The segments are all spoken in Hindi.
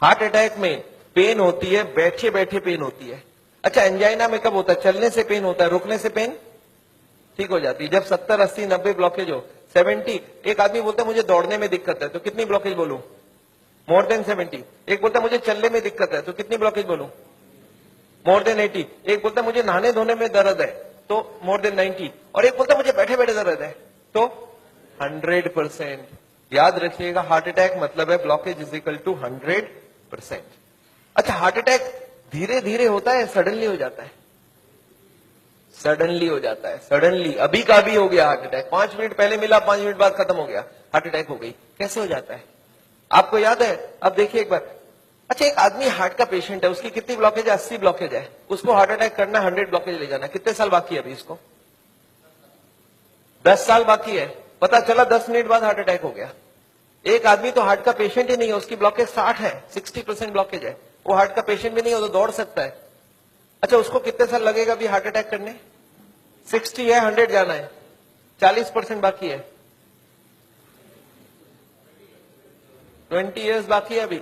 हार्ट अटैक में पेन होती है, बैठे बैठे पेन होती है। अच्छा, एंजाइना में कब होता है? चलने से पेन होता है, रुकने से पेन ठीक हो जाती है। जब 70, 80, 90 ब्लॉकेज हो, 70, एक आदमी बोलता है मुझे दौड़ने में दिक्कत है, तो कितनी ब्लॉकेज बोलूं? More than 70। एक बोलता है मुझे चलने में दिक्कत है, तो कितनी ब्लॉकेज बोलूं? More than 80। एक बोलता है मुझे नहाने धोने में दर्द है, तो मोर देन 90। और एक बोलता है मुझे बैठे बैठे दर्द है, तो 100%। याद रखिएगा, हार्ट अटैक मतलब है ब्लॉकेज इज इक्वल टू 100%। अच्छा, हार्ट अटैक धीरे धीरे होता है, सडनली हो जाता है? सडनली हो जाता है, सडनली। अभी का भी हो गया हार्ट अटैक, 5 मिनट पहले मिला, 5 मिनट बाद खत्म हो गया, हार्ट अटैक हो गई। कैसे हो जाता है आपको याद है? अब देखिए एक बार। अच्छा, एक आदमी हार्ट का पेशेंट है, उसकी कितनी ब्लॉकेज है? 80 ब्लॉकेज है। उसको हार्ट अटैक करना, 100 ब्लॉकेज ले जाना, कितने साल बाकी है अभी इसको? 10 साल बाकी है। पता चला 10 मिनट बाद हार्ट अटैक हो गया। एक आदमी तो हार्ट का पेशेंट ही नहीं है, उसकी ब्लॉकेज 60 है, 60% ब्लॉकेज है, वो हार्ट का पेशेंट भी नहीं हो तो दौड़ सकता है। अच्छा, उसको कितने साल लगेगा अभी हार्ट अटैक करने? 60 है, 100 जाना है, 40% बाकी है, 20 इयर्स बाकी है अभी।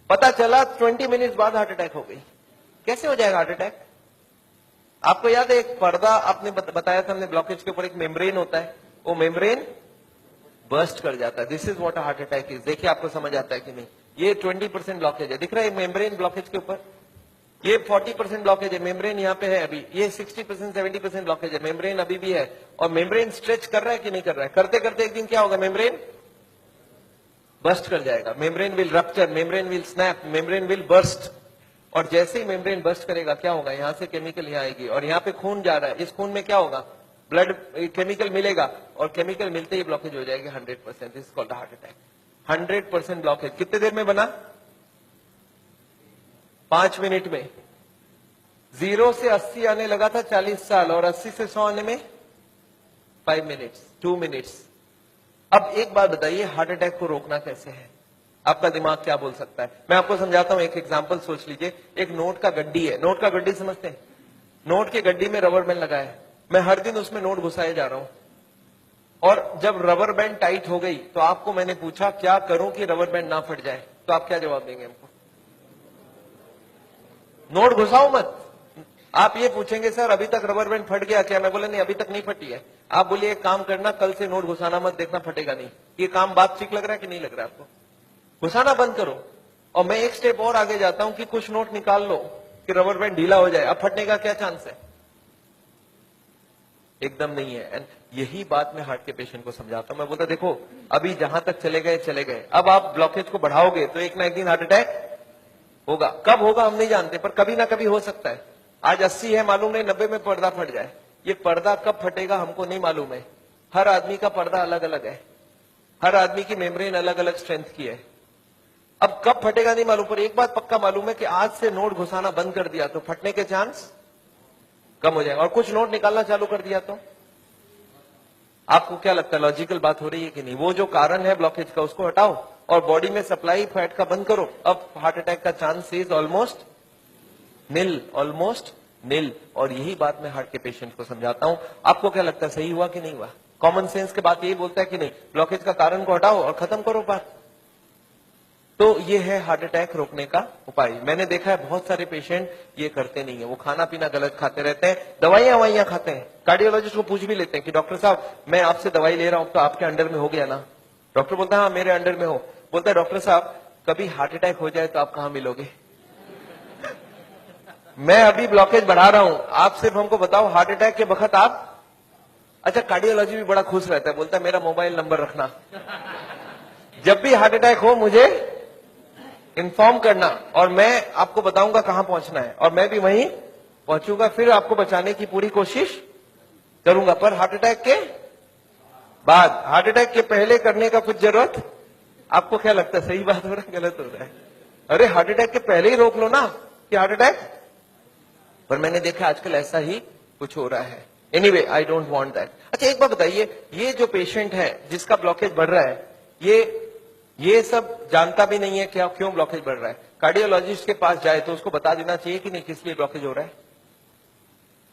पता चला 20 मिनट बाद हार्ट अटैक हो गई। कैसे हो जाएगा हार्ट अटैक? आपको याद है एक पर्दा आपने बताया था हमने, ब्लॉकेज के ऊपर एक मेम्ब्रेन होता है, वो मेम्ब्रेन बर्स्ट कर जाता है। This is what heart attack is. देखिए आपको समझ आता है कि नहीं? ये 20% ब्लॉकेज है, दिख रहा है मेम्ब्रेन ब्लॉकेज के ऊपर। ये 40% ब्लॉकेज है, मेम्ब्रेन यहाँ पे है अभी। ये 60%, 70% ब्लॉकेज है, मेम्ब्रेन अभी भी है। और मेम्ब्रेन स्ट्रेच कर रहा है कि नहीं कर रहा है? करते करते एक दिन क्या होगा? मेम्ब्रेन बर्स्ट कर जाएगा, membrane will rupture, membrane will snap, membrane will burst. और जैसे ही मेम्ब्रेन बर्स्ट करेगा क्या होगा? यहां से केमिकल यहाँ आएगी, और यहाँ पे खून जा रहा है, इस खून में क्या होगा? ब्लड केमिकल मिलेगा, और केमिकल मिलते ही ब्लॉकेज हो जाएगी 100%। This is called heart attack. 100% blockage कितने देर में बना? 5 मिनट में। 0 से 80 आने लगा था 40 साल, और 80 से 100 आने में 5 मिनट्स, 2 मिनट्स। अब एक बात बताइए, हार्ट अटैक को रोकना कैसे है? आपका दिमाग क्या बोल सकता है? मैं आपको समझाता हूं, एक एग्जांपल सोच लीजिए। एक नोट का गड्डी है, नोट का गड्डी समझते हैं? नोट की गड्डी में रबर बैंड लगा है, मैं हर दिन उसमें नोट घुसाए जा रहा हूं, और जब रबर बैंड टाइट हो गई तो आपको मैंने पूछा क्या करूं कि रबर बैंड ना फट जाए, तो आप क्या जवाब देंगे हमको? नोट घुसाओ मत। आप ये पूछेंगे सर अभी तक रबर बैंड फट गया क्या? मैं बोला नहीं, अभी तक नहीं फटी है। आप बोलिए एक काम करना, कल से नोट घुसाना मत, देखना फटेगा नहीं। ये काम बात ठीक लग रहा है कि नहीं लग रहा है आपको? घुसाना बंद करो। और मैं एक स्टेप और आगे जाता हूं कि कुछ नोट निकाल लो कि रबर बैंड ढीला हो जाए। अब फटने का क्या चांस है? एकदम नहीं है। एंड यही बात मैं हार्ट के पेशेंट को समझाता हूं। मैं बोलता देखो अभी जहां तक चले गए चले गए, अब आप ब्लॉकेज को बढ़ाओगे तो एक ना एक दिन हार्ट अटैक होगा। कब होगा हम नहीं जानते, पर कभी ना कभी हो सकता है। आज 80 है, मालूम नहीं 90 में पर्दा फट जाए। ये पर्दा कब फटेगा हमको नहीं मालूम है। हर आदमी का पर्दा अलग अलग है, हर आदमी की मेम्ब्रेन अलग अलग स्ट्रेंथ की है। अब कब फटेगा नहीं मालूम, पर एक बात पक्का मालूम है कि आज से नोट घुसाना बंद कर दिया तो फटने के चांस कम हो जाएगा, और कुछ नोट निकालना चालू कर दिया तो। आपको क्या लगता है, लॉजिकल बात हो रही है कि नहीं? वो जो कारण है ब्लॉकेज का उसको हटाओ और बॉडी में सप्लाई फैट का बंद करो। अब हार्ट अटैक का chance is almost nil, almost nil. और यही बात मैं हार्ट के पेशेंट को समझाता हूं। आपको क्या लगता है, सही हुआ कि नहीं हुआ? कॉमन सेंस के बात यही बोलता है कि नहीं, ब्लॉकेज का कारण को हटाओ और खत्म करो बात। तो ये है हार्ट अटैक रोकने का उपाय। मैंने देखा है बहुत सारे पेशेंट ये करते नहीं है, वो खाना पीना गलत खाते रहते हैं, दवाइयां खाते हैं। कार्डियोलॉजिस्ट को पूछ भी लेते हैं कि डॉक्टर साहब मैं आपसे दवाई ले रहा हूं तो आपके अंडर में हो गया ना? डॉक्टर बोलता है हाँ मेरे अंडर में हो। बोलता है डॉक्टर साहब कभी हार्ट अटैक हो जाए तो आप कहां मिलोगे? मैं अभी ब्लॉकेज बढ़ा रहा हूं, आप सिर्फ हमको बताओ हार्ट अटैक के वक्त आप। अच्छा, कार्डियोलॉजी भी बड़ा खुश रहता है, बोलता है मेरा मोबाइल नंबर रखना, जब भी हार्ट अटैक हो मुझे इन्फॉर्म करना और मैं आपको बताऊंगा कहां पहुंचना है, और मैं भी वहीं पहुंचूंगा, फिर आपको बचाने की पूरी कोशिश करूंगा। पर हार्ट अटैक के बाद, हार्ट अटैक के पहले करने का कुछ जरूरत। आपको क्या लगता है, सही बात हो रहा है गलत हो रहा है? अरे हार्ट अटैक के पहले ही रोक लो ना कि हार्ट अटैक। पर मैंने देखा आजकल ऐसा ही कुछ हो रहा है। Anyway I don't want that. अच्छा एक बात बताइए, ये जो पेशेंट है जिसका ब्लॉकेज बढ़ रहा है, ये सब जानता भी नहीं है क्या क्यों ब्लॉकेज बढ़ रहा है। कार्डियोलॉजिस्ट के पास जाए तो उसको बता देना चाहिए कि नहीं किस लिए ब्लॉकेज हो रहा है।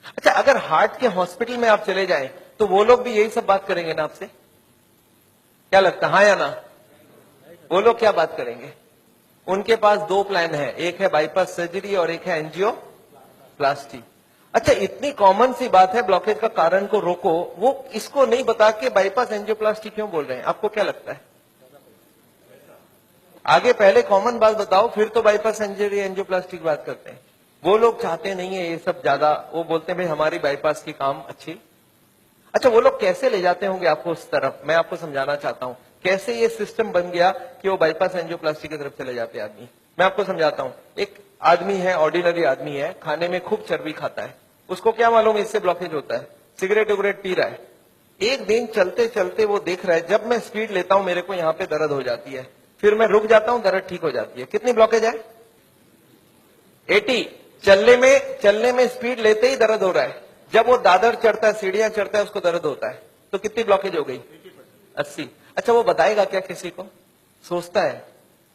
अच्छा, अगर हार्ट के हॉस्पिटल में आप चले जाएं तो वो लोग भी यही सब बात करेंगे ना आपसे? क्या लगता है, हाँ या ना? वो लोग क्या बात करेंगे? उनके पास दो प्लान है, एक है बाईपास सर्जरी और एक है एंजियोप्लास्टी। अच्छा, इतनी कॉमन सी बात है, ब्लॉकेज का कारण को रोको, वो इसको नहीं बता के बाईपास एंजियोप्लास्टी क्यों बोल रहे हैं? आपको क्या लगता है? आगे पहले कॉमन बात बताओ, फिर तो बाईपास सर्जरी एंजियोप्लास्टी की बात करते हैं। वो लोग चाहते नहीं है ये सब ज्यादा, वो बोलते हैं भाई हमारी बाईपास की काम अच्छी। अच्छा, वो लोग कैसे ले जाते होंगे आपको उस तरफ? मैं आपको समझाना चाहता हूं कैसे ये सिस्टम बन गया कि वो बाईपास एंजियोप्लास्टी की तरफ चले जाते आदमी। मैं आपको समझाता हूं। एक आदमी है, ऑर्डिनरी आदमी है, खाने में खूब चर्बी खाता है, उसको क्या मालूम इससे ब्लॉकेज होता है, सिगरेट उगरेट पी रहा है। एक दिन चलते चलते वो देख रहा है जब मैं स्पीड लेता हूं मेरे को यहाँ पे दर्द हो जाती है, फिर मैं रुक जाता हूं, दर्द ठीक हो जाती है। कितनी ब्लॉकेज है? 80। चलने में स्पीड लेते ही दर्द हो रहा है, जब वो दादर चढ़ता है, सीढ़ियां चढ़ता है, उसको दर्द होता है। तो कितनी ब्लॉकेज हो गई? 80। अच्छा, वो बताएगा क्या किसी को? सोचता है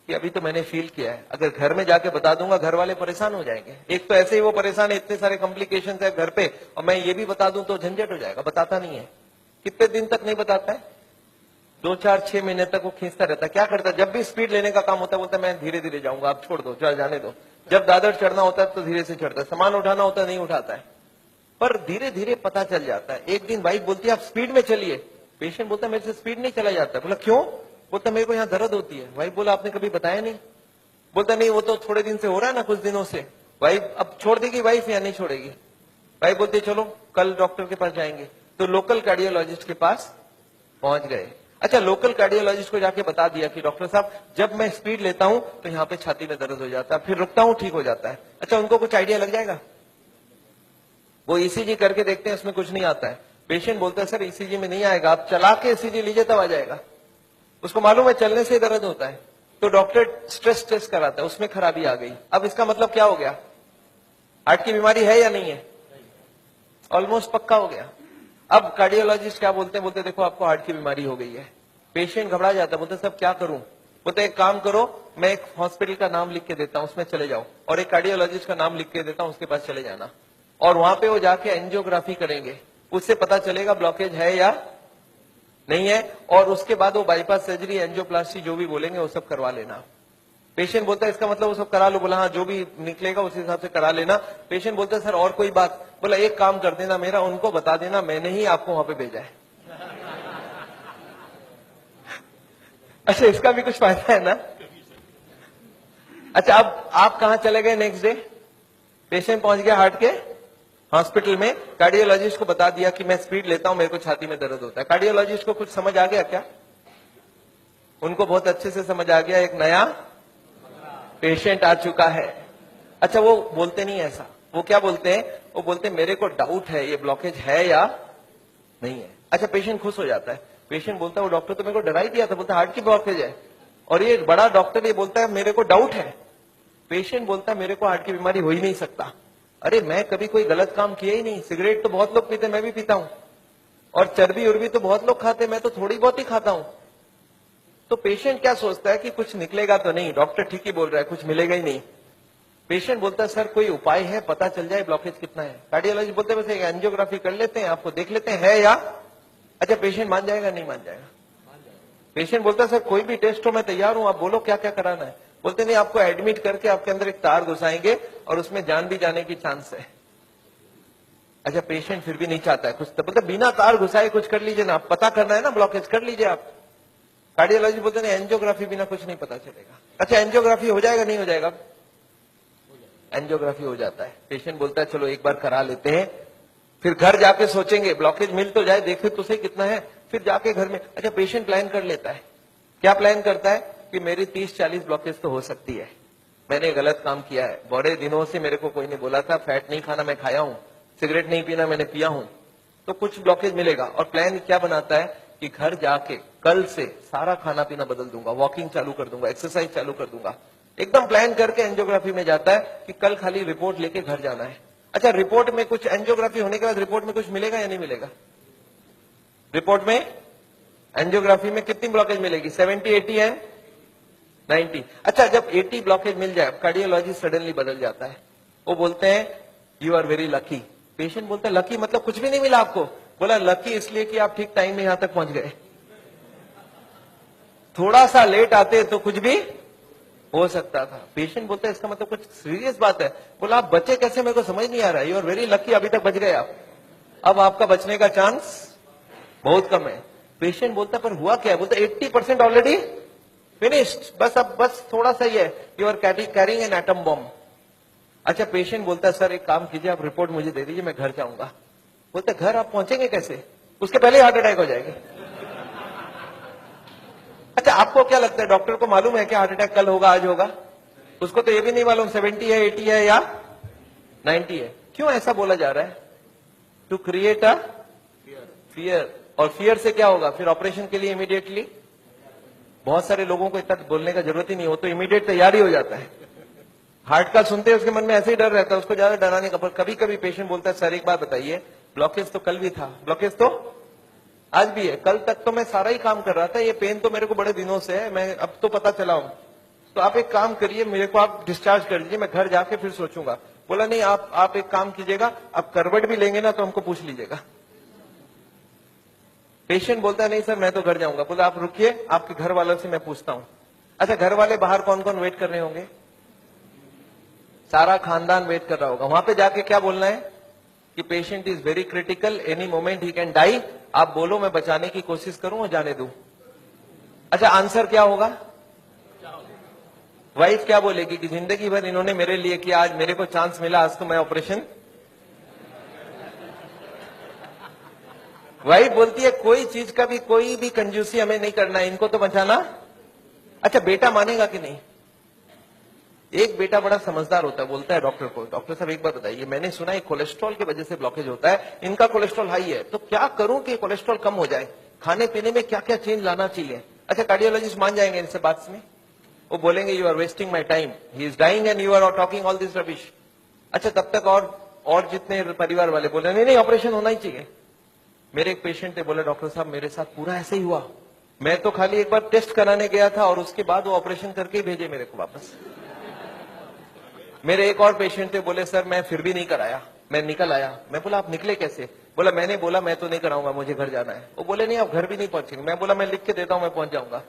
कि अभी तो मैंने फील किया है, अगर घर में जाके बता दूंगा घर वाले परेशान हो जाएंगे। एक तो ऐसे ही वो परेशान है, इतने सारे कॉम्प्लिकेशन है घर पे, और मैं ये भी बता दूं तो झंझट हो जाएगा। बताता नहीं है। कितने दिन तक नहीं बताता है? 2, 4, 6 महीने तक वो खींचता रहता है। क्या करता है? जब भी स्पीड लेने का काम होता है बोलता है मैं धीरे धीरे जाऊंगा, आप छोड़ दो, चल जाने दो। जब दादर चढ़ना होता है तो धीरे से चढ़ता है, सामान उठाना होता है नहीं उठाता है। पर धीरे धीरे पता चल जाता है। एक दिन वाइफ बोलती है आप स्पीड में चलिए, पेशेंट बोलता है मेरे से स्पीड नहीं चला जाता। बोला क्यों? बोलता मेरे को यहाँ दर्द होती है। वाइफ बोला आपने कभी बताया नहीं? बोलता नहीं, वो तो थोड़े दिन से हो रहा है ना, कुछ दिनों से। वाइफ अब छोड़ देगी वाइफ या नहीं छोड़ेगी? वाइफ बोलती चलो कल डॉक्टर के पास जाएंगे। तो लोकल कार्डियोलॉजिस्ट के पास पहुंच गए। अच्छा, लोकल कार्डियोलॉजिस्ट को जाके बता दिया कि डॉक्टर साहब जब मैं स्पीड लेता हूं तो यहाँ पे छाती में दर्द हो जाता है, फिर रुकता हूं ठीक हो जाता है। अच्छा, उनको कुछ आइडिया लग जाएगा? वो ईसीजी करके देखते हैं, उसमें कुछ नहीं आता है। पेशेंट बोलता है सर ईसीजी में नहीं आएगा, आप चला के ईसीजी लीजिए तब आ जाएगा। उसको मालूम है चलने से दर्द होता है। तो डॉक्टर स्ट्रेस टेस्ट कराता है, उसमें खराबी आ गई। अब इसका मतलब क्या हो गया? हार्ट की बीमारी है या नहीं है? ऑलमोस्ट पक्का हो गया। अब कार्डियोलॉजिस्ट क्या बोलते हैं? बोलते देखो आपको हार्ट की बीमारी हो गई है। पेशेंट घबरा जाता है, बोलते सब क्या करूं? बोलते एक काम करो, मैं एक हॉस्पिटल का नाम लिख के देता हूं, उसमें चले जाओ, और एक कार्डियोलॉजिस्ट का नाम लिख के देता हूं, उसके पास चले जाना, और वहां पे वो जाके एंजियोग्राफी करेंगे, उससे पता चलेगा ब्लॉकेज है या नहीं है, और उसके बाद वो बाईपास सर्जरी एंजियोप्लास्टी जो भी बोलेंगे वो सब करवा लेना। पेशेंट बोलता है इसका मतलब वो सब करा लो। बोला हाँ, जो भी निकलेगा उस हिसाब से करा लेना। पेशेंट बोलता है सर और कोई बात? बोला एक काम कर देना मेरा, उनको बता देना मैंने ही आपको वहां पे भेजा है। अच्छा, इसका भी कुछ फायदा है ना? अच्छा, अब आप कहां चले गए नेक्स्ट डे? पेशेंट पहुंच गया हार्ट के हॉस्पिटल में, कार्डियोलॉजिस्ट को बता दिया कि मैं स्पीड लेता हूं, मेरे को छाती में दर्द होता है। कार्डियोलॉजिस्ट को कुछ समझ आ गया क्या? उनको बहुत अच्छे से समझ आ गया, एक नया पेशेंट आ चुका है। अच्छा, वो बोलते नहीं ऐसा। वो क्या बोलते हैं? वो बोलते हैं मेरे को डाउट है ये ब्लॉकेज है या नहीं है। अच्छा, पेशेंट खुश हो जाता है। पेशेंट बोलता है वो डॉक्टर तो मेरे को डरा ही दिया था, बोलता हार्ट की ब्लॉकेज है, और ये बड़ा डॉक्टर ये बोलता है मेरे को डाउट है। पेशेंट बोलता है मेरे को हार्ट की बीमारी हो ही नहीं सकता। अरे मैं कभी कोई गलत काम किया ही नहीं, सिगरेट तो बहुत लोग पीते, मैं भी पीता हूं, और चर्बी उर्बी तो बहुत लोग खाते, मैं तो थोड़ी बहुत ही खाता हूं। तो पेशेंट क्या सोचता है कि कुछ निकलेगा तो नहीं, डॉक्टर ठीक ही बोल रहा है, कुछ मिलेगा ही नहीं। पेशेंट बोलता है सर कोई उपाय है, पता चल जाए ब्लॉकेज कितना है। कार्डियोलॉजिस्ट बोलते हैं वैसे एंजियोग्राफी कर लेते हैं, आपको देख लेते हैं है या। अच्छा, पेशेंट मान जाएगा नहीं मान जाएगा? पेशेंट बोलता है सर कोई भी टेस्ट हो मैं तैयार हूं, आप बोलो क्या क्या कराना है। बोलते नहीं, आपको एडमिट करके आपके अंदर एक तार घुसाएंगे और उसमें जान भी जाने की चांस है। अच्छा, पेशेंट फिर भी नहीं चाहता है कुछ, तो बोलते बिना तार घुसाए कुछ कर लीजिए ना, पता करना है ना ब्लॉकेज, कर लीजिए आप। कार्डियोलॉजी बोलते हैं एंजियोग्राफी बिना कुछ नहीं पता चलेगा। अच्छा, एंजियोग्राफी हो जाएगा नहीं हो जाएगा? एंजियोग्राफी हो जाता है। पेशेंट बोलता है चलो एक बार करा लेते हैं, फिर घर जाके सोचेंगे ब्लॉकेज मिल तो जाए, देखे तो सही कितना है, फिर जाके घर में। अच्छा, पेशेंट प्लान कर लेता है। क्या प्लान करता है? कि मेरी 30-40 ब्लॉकेज तो हो सकती है, मैंने गलत काम किया है, बड़े दिनों से मेरे को कोई नहीं बोला था फैट नहीं खाना, मैं खाया हूं, सिगरेट नहीं पीना मैंने पिया हूं, तो कुछ ब्लॉकेज मिलेगा। और प्लान क्या बनाता है कि घर जाके कल से सारा खाना पीना बदल दूंगा, वॉकिंग चालू कर दूंगा, एक्सरसाइज चालू कर दूंगा। एकदम प्लान करके एंजियोग्राफी में जाता है कि कल खाली रिपोर्ट लेके घर जाना है। अच्छा, रिपोर्ट में कुछ, एंजियोग्राफी होने के बाद रिपोर्ट में कुछ मिलेगा या नहीं मिलेगा? रिपोर्ट में एंजियोग्राफी में कितनी ब्लॉकेज मिलेगी? 70, 80 एंड 90। अच्छा, जब 80 ब्लॉकेज मिल जाए, कार्डियोलॉजी सडनली बदल जाता है। वो बोलते हैं you are very lucky. Patient बोलता है लकी मतलब कुछ भी नहीं मिला आपको? बोला लकी इसलिए कि आप ठीक टाइम में यहां तक पहुंच गए, थोड़ा सा लेट आते तो कुछ भी हो सकता था। पेशेंट बोलता है इसका मतलब कुछ सीरियस बात है। बोला आप बचे कैसे, मेरे को समझ नहीं आ रहा है। यू आर वेरी लकी, अभी तक बच गए आप। अब आपका बचने का चांस बहुत कम है। पेशेंट बोलता है पर हुआ क्या है? बोलता 80% ऑलरेडी फिनिश्ड, बस थोड़ा सा ही है। You are carrying an atom bomb. अच्छा, पेशेंट बोलता है सर एक काम कीजिए, आप रिपोर्ट मुझे दे दीजिए, मैं घर जाऊंगा। बोलते घर आप पहुंचेंगे कैसे? उसके पहले हार्ट अटैक हो जाएगी। अच्छा, आपको क्या लगता है डॉक्टर को मालूम है कि हार्ट अटैक कल होगा आज होगा? उसको तो ये भी नहीं मालूम 70 है 80 है या 90 है। क्यों ऐसा बोला जा रहा है? To create a fear. और फियर से क्या होगा? फिर ऑपरेशन के लिए इमीडिएटली, बहुत सारे लोगों को इतना बोलने का जरूरत ही नहीं हो तो इमीडिएट तैयारी हो जाता है। हार्ट का सुनते हैं उसके मन में ऐसे ही डर रहता है, उसको ज्यादा डराने का। पर कभी कभी पेशेंट बोलता है सर एक बात बताइए, ब्लॉकेज तो कल भी था, ब्लॉकेज तो आज भी है, कल तक तो मैं सारा ही काम कर रहा था, ये पेन तो मेरे को बड़े दिनों से है, मैं अब तो पता चला हूं। तो आप एक काम करिए, मेरे को आप डिस्चार्ज कर दीजिए, मैं घर जाके फिर सोचूंगा। बोला नहीं, आप एक काम कीजिएगा, आप करवट भी लेंगे ना तो हमको पूछ लीजिएगा। पेशेंट बोलता है नहीं सर मैं तो घर जाऊंगा। बोला आप रुकिए, आपके घर वालों से मैं पूछता हूं। अच्छा, घर वाले बाहर कौन कौन वेट कर रहे होंगे? सारा खानदान वेट कर रहा होगा। वहां पे जाके क्या बोलना है कि patient is very critical, any moment he can die. आप बोलो मैं बचाने की कोशिश करूं और जाने दूं। अच्छा, आंसर क्या होगा? वाइफ क्या बोलेगी कि जिंदगी भर इन्होंने मेरे लिए किया, आज मेरे को चांस मिला, आज तो मैं ऑपरेशन। वाइफ बोलती है कोई चीज का भी कोई भी कंजूसी हमें नहीं करना है, इनको तो बचाना। अच्छा, बेटा मानेगा कि नहीं? एक बेटा बड़ा समझदार होता है, बोलता है डॉक्टर को, डॉक्टर साहब एक बात बताइए, मैंने सुना है कोलेस्ट्रॉल की वजह से ब्लॉकेज होता है, इनका कोलेस्ट्रॉल हाई है, तो क्या करूं कि कोलेस्ट्रॉल कम हो जाए? खाने पीने में क्या क्या चेंज लाना चाहिए? अच्छा, कार्डियोलॉजिस्ट मान जाएंगे इनसे बात में? वो बोलेंगे you are wasting my time, he is dying and you are talking all this rubbish. अच्छा, तब तक और जितने परिवार वाले बोले नहीं नहीं ऑपरेशन होना ही चाहिए। मेरे एक पेशेंट ने बोला डॉक्टर साहब मेरे साथ पूरा ऐसे ही हुआ, मैं तो खाली एक बार टेस्ट कराने गया था और उसके बाद वो ऑपरेशन करके ही भेजे मेरे को वापस। मेरे एक और पेशेंट थे, बोले सर मैं फिर भी नहीं कराया, मैं निकल आया। मैं बोला आप निकले कैसे? बोला मैंने बोला मैं तो नहीं कराऊंगा, मुझे घर जाना है। वो बोले नहीं आप घर भी नहीं पहुंचेंगे। मैं बोला मैं लिख के देता हूं, मैं पहुंच जाऊंगा।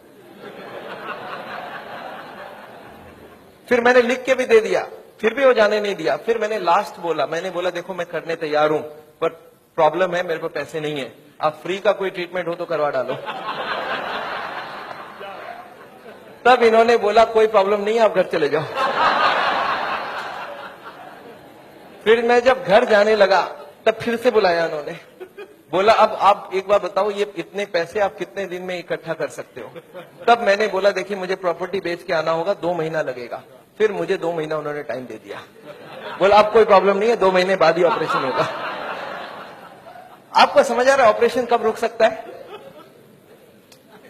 फिर मैंने लिख के भी दे दिया, फिर भी वो जाने नहीं दिया। फिर मैंने लास्ट बोला, मैंने बोला देखो मैं करने तैयार हूं, पर प्रॉब्लम है मेरे पास पैसे नहीं है, आप फ्री का कोई ट्रीटमेंट हो तो करवा डालो। तब इन्होंने बोला कोई प्रॉब्लम नहीं है, आप घर चले जाओ। फिर मैं जब घर जाने लगा तब फिर से बुलाया उन्होंने, बोला अब आप एक बार बताओ ये इतने पैसे आप कितने दिन में इकट्ठा कर सकते हो? तब मैंने बोला देखिए मुझे प्रॉपर्टी बेच के आना होगा, 2 महीना लगेगा। फिर मुझे 2 महीना उन्होंने टाइम दे दिया। बोला अब कोई प्रॉब्लम नहीं है, 2 महीने बाद ही ऑपरेशन होगा। आपको समझ आ रहा है ऑपरेशन कब रुक सकता है?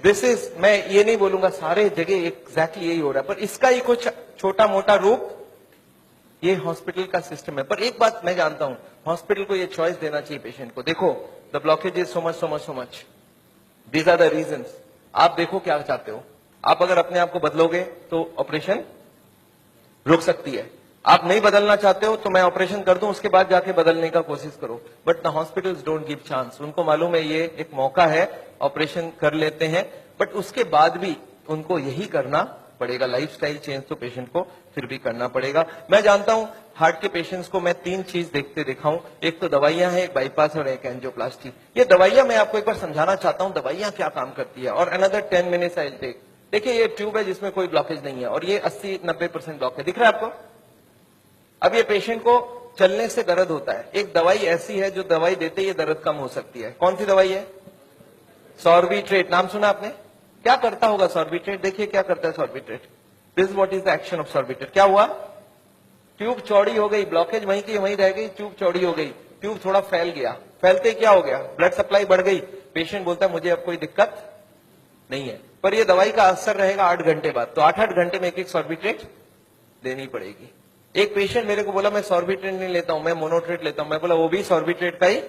दिस इज, मैं ये नहीं बोलूंगा सारे जगह एग्जैक्टली यही हो रहा है, पर इसका ही कुछ छोटा मोटा रूप ये हॉस्पिटल का सिस्टम है। पर एक बात मैं जानता हूं, हॉस्पिटल को ये चॉइस देना चाहिए पेशेंट को। देखो the blockage is so much, these are the reasons. आप देखो क्या चाहते हो। आप अगर अपने आप को बदलोगे तो ऑपरेशन रुक सकती है। आप नहीं बदलना चाहते हो तो मैं ऑपरेशन कर दूं, उसके बाद जाके बदलने का कोशिश करो। But the hospitals don't give chance. उनको मालूम है ये एक मौका है, ऑपरेशन कर लेते हैं, बट उसके बाद भी उनको यही करना पड़ेगा। लाइफस्टाइल चेंज तो पेशेंट को फिर भी करना पड़ेगा। मैं जानता हूं हार्ट के पेशेंट्स को मैं 3 चीज देखते देखा हूं, एक तो दवाइयां हैं, एक बाईपास और एक एंजियोप्लास्टी। ये दवाइयां मैं आपको एक बार समझाना चाहता हूं दवाइयां क्या काम करती है, और another 10 minutes I will take. देखिए ये ट्यूब है जिसमें कोई ब्लॉकेज नहीं है और ये 80-90% ब्लॉक है, दिख रहा है आपको? अब ये पेशेंट को चलने से दर्द होता है, एक दवाई ऐसी है जो दवाई देते ही ये दर्द कम हो सकती है। कौन सी दवाई है? सॉर्बिट्रेट। नाम सुना आपने? क्या करता होगा सॉर्बिट्रेट? देखिए क्या करता है Sorbitrate. This what is the action of Sorbitrate. क्या हुआ? ट्यूब चौड़ी हो गई, ब्लॉकेज वहीं की वहीं रह गई, ट्यूब चौड़ी हो गई, ट्यूब थोड़ा फैल गया, फैलते क्या हो गया? ब्लड सप्लाई बढ़ गई। पेशेंट बोलता है मुझे अब कोई दिक्कत नहीं है, पर ये दवाई का असर रहेगा 8 घंटे बाद, तो 8-8 घंटे में एक सॉर्बिट्रेट देनी पड़ेगी। एक पेशेंट मेरे को बोला मैं सॉर्बिट्रेट नहीं लेता हूं, मैं मोनोट्रेट लेता हूं। मैं बोला वो भी सॉर्बिट्रेट का ही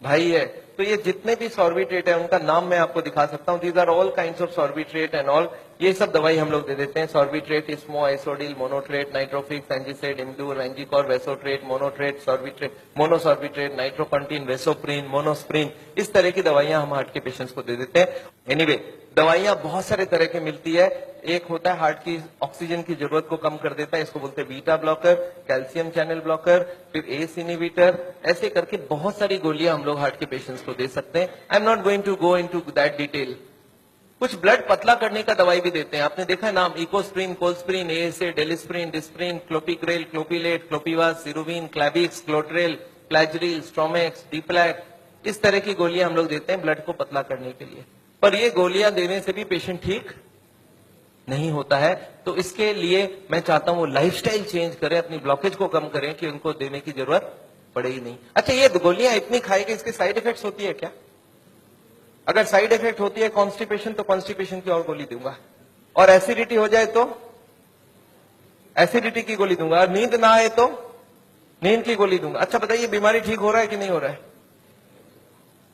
भाई है। तो ये जितने भी सॉर्बिट्रेट है उनका नाम मैं आपको दिखा सकता हूं। These are all kinds of sorbitrate and all. ये सब दवाई हम लोग दे देते हैं। सॉर्बिट्रेट, इस्मो, आइसोडिल, मोनोट्रेट, नाइट्रोफिक्स, एंजिसेड, इम्डूर, एंजिकॉर, वेसोट्रेट, मोनोट्रेट, सॉर्बिट्रेट, मोनोसॉर्बिट्रेट, नाइट्रोकंटीन, वेसोप्रिन, मोनोस्प्रिन, इस तरह की दवाइयां हम हार्ट के पेशेंट्स को दे देते हैं। एनीवे, दवाइयां बहुत सारे तरह की मिलती है। एक होता है हार्ट की ऑक्सीजन की जरूरत को कम कर देता है, इसको बोलते हैं beta blocker, calcium channel blocker, फिर एस इनहिबिटर, ऐसे करके बहुत सारी गोलियां हम लोग हार्ट के पेशेंट्स को दे सकते हैं। I am not going to go into that detail. कुछ ब्लड पतला करने का दवाई भी देते हैं, आपने देखा है नाम, इकोस्प्रिन, कोल्स्प्रिन, एएसए, डेलिस्प्रिन, डिस्प्रिन, क्लोपिग्रेल, क्लोपिलेट, क्लोपिवास, सिरुविन, क्लैबिक्स, क्लोट्रेल, प्लेजरिल, स्ट्रोमेक्स, डीप्लैक, इस तरह की गोलियां हम लोग देते हैं ब्लड को पतला करने के लिए। पर ये गोलियां देने से भी पेशेंट ठीक नहीं होता है, तो इसके लिए मैं चाहता हूं वो लाइफस्टाइल चेंज करें, अपनी ब्लॉकेज को कम करें कि उनको देने की जरूरत पड़े ही नहीं। अच्छा, ये गोलियां इतनी खाएगी, इसके साइड इफेक्ट्स होती है क्या? अगर साइड इफेक्ट होती है कॉन्स्टिपेशन, तो कॉन्स्टिपेशन की और गोली दूंगा, और एसिडिटी हो जाए तो एसिडिटी की गोली दूंगा, और नींद ना आए तो नींद की गोली दूंगा। अच्छा बताइए, बीमारी ठीक हो रहा है कि नहीं हो रहा है?